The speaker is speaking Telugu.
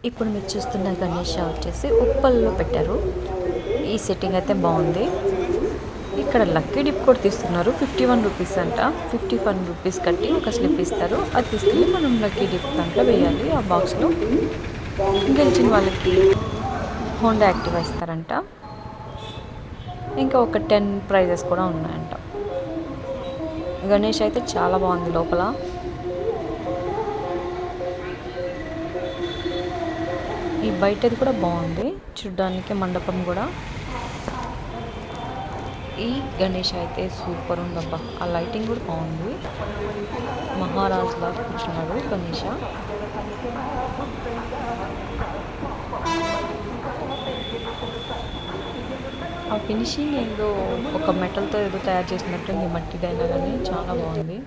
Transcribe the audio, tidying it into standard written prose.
ఇప్పుడు మీరు చూస్తున్న గణేష వచ్చేసి ఉప్పల్లో పెట్టారు. ఈ సెట్టింగ్ అయితే బాగుంది. ఇక్కడ లక్కీ డిప్ కూడా తీస్తున్నారు. 51 రూపీస్ అంట. 51 రూపీస్ కట్టి ఒక స్లిప్ ఇస్తారు. అది తీసుకెళ్ళి మనం లక్కీ డిప్ దాంట్లో వేయాలి. ఆ బాక్స్లో గెలిచిన వాళ్ళకి హోండా యాక్టివా ఇస్తారంట. ఇంకా ఒక 10 ప్రైజెస్ కూడా ఉన్నాయంట. గణేష్ అయితే చాలా బాగుంది లోపల. ఈ బయటది కూడా బాగుంది చూడ్డానికి, మండపం కూడా. ఈ గణేష్ అయితే సూపర్ ఉందబ్బా. ఆ లైటింగ్ కూడా బాగుంది. మహారాజ్ లాగా కూర్చున్నాడు గణేష. ఆ ఫినిషింగ్ ఏదో ఒక మెటల్తో ఏదో తయారు చేసినట్టు ఈ మట్టిదైనా కానీ చాలా బాగుంది.